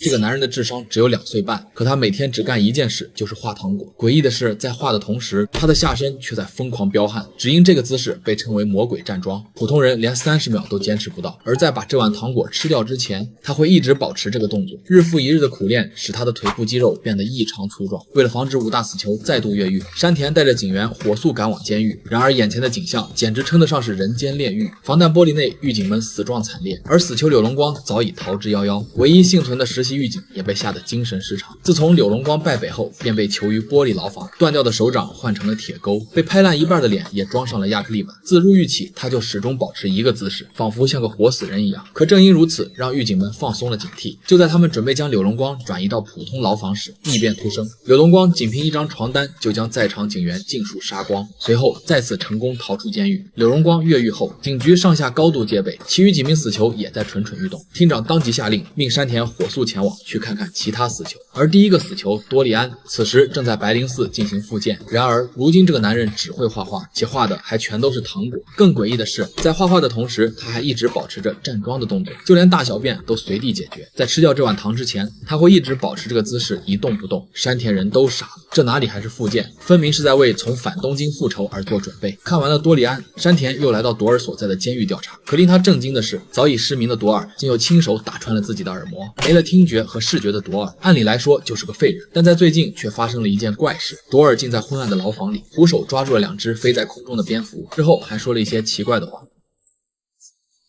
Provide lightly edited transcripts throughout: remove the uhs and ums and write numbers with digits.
这个男人的智商只有2岁半，可他每天只干一件事，就是画糖果。诡异的是，在画的同时，他的下身却在疯狂飙汗，只因这个姿势被称为魔鬼站桩，普通人连30秒都坚持不到。而在把这碗糖果吃掉之前，他会一直保持这个动作。日复一日的苦练使他的腿部肌肉变得异常粗壮。为了防止武大死囚再度越狱，山田带着警员火速赶往监狱。然而眼前的景象简直称得上是人间炼狱。防弹玻璃内，狱警们死状惨烈，而死囚柳龙光早已逃之夭夭。唯一幸存的实习狱警也被吓得精神失常。自从柳龙光败北后，便被囚于玻璃牢房，断掉的手掌换成了铁钩，被拍烂一半的脸也装上了亚克力板。自入狱起，他就始终保持一个姿势，仿佛像个活死人一样。可正因如此，让狱警们放松了警惕。就在他们准备将柳龙光转移到普通牢房时，异变突生。柳龙光仅凭一张床单就将在场警员尽数杀光，随后再次成功逃出监狱。柳龙光越狱后，警局上下高度戒备，其余几名死囚也在蠢蠢欲动。厅长当即下令，命山田火速前往去看看其他死囚。而第一个死囚多利安此时正在白灵寺进行复健。然而如今这个男人只会画画，且画的还全都是糖果。更诡异的是，在画画的同时，他还一直保持着站桩的动作，就连大小便都随地解决。在吃掉这碗糖之前，他会一直保持这个姿势一动不动。山田人都傻了，这哪里还是复健，分明是在为从返东京复仇而做准备。看完了多利安，山田又来到朵尔所在的监狱调查。可令他震惊的是，早已失明的朵尔竟又亲手打穿了自己的耳膜。没了听觉和视觉的朵尔，按理来说就是个废人，但在最近却发生了一件怪事。朵尔竟在昏暗的牢房里徒手抓住了2只飞在空中的蝙蝠，之后还说了一些奇怪的话。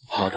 好的，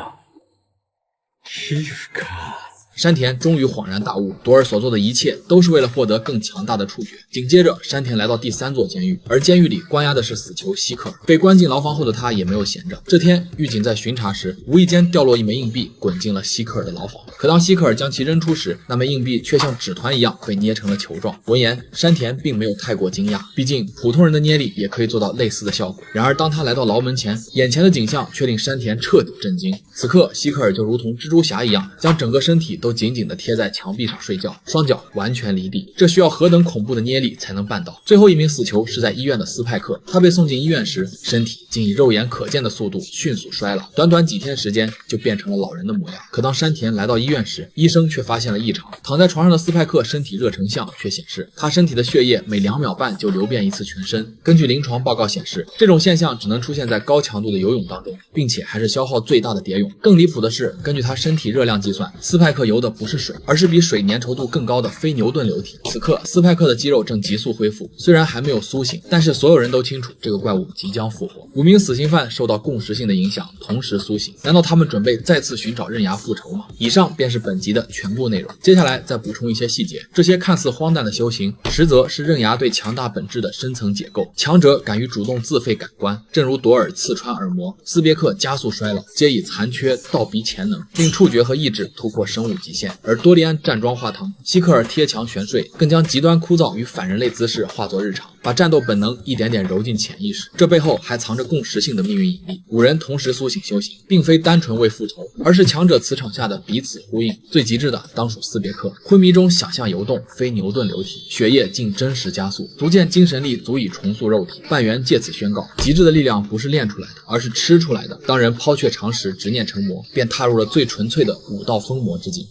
皮肤卡。山田终于恍然大悟，朵尔所做的一切都是为了获得更强大的触觉。紧接着，山田来到第3座监狱，而监狱里关押的是死囚希克尔。被关进牢房后的他也没有闲着。这天，狱警在巡查时，无意间掉落一枚硬币，滚进了希克尔的牢房。可当希克尔将其扔出时，那枚硬币却像纸团一样被捏成了球状。闻言，山田并没有太过惊讶，毕竟普通人的捏力也可以做到类似的效果。然而，当他来到牢门前，眼前的景象却令山田彻底震惊。此刻，希克尔就如同蜘蛛侠一样，将整个身体都紧紧地贴在墙壁上睡觉，双脚完全离地，这需要何等恐怖的捏力才能办到。最后一名死囚是在医院的斯派克，他被送进医院时，身体竟以肉眼可见的速度迅速衰老，短短几天时间就变成了老人的模样。可当山田来到医院时，医生却发现了异常。躺在床上的斯派克身体热成像却显示，他身体的血液每2秒半就流遍一次全身。根据临床报告显示，这种现象只能出现在高强度的游泳当中，并且还是消耗最大的蝶泳。更离谱的是，根据他身体热量计算，斯派克游的不是水，而是比水粘稠度更高的非牛顿流体。此刻斯派克的肌肉正急速恢复，虽然还没有苏醒，但是所有人都清楚这个怪物即将复活。5名死刑犯受到共识性的影响，同时苏醒。难道他们准备再次寻找刃牙复仇吗？以上便是本集的全部内容，接下来再补充一些细节。这些看似荒诞的修行，实则是刃牙对强大本质的深层解构。强者敢于主动自废感官，正如朵尔刺穿耳膜，斯别克加速衰老，皆以残缺倒逼潜能，令触觉和意志突破生物极限。而多利安站桩画糖，希克尔贴墙悬睡，更将极端枯燥与反人类姿势化作日常，把战斗本能一点点揉进潜意识。这背后还藏着共识性的命运引力。5人同时苏醒修行，并非单纯为复仇，而是强者磁场下的彼此呼应。最极致的当属斯别克，昏迷中想象游动，非牛顿流体，血液竟真实加速，足见精神力足以重塑肉体。半圆借此宣告，极致的力量不是练出来的，而是吃出来的。当人抛却常识，执念成魔，便踏入了最纯粹的武道疯魔之境。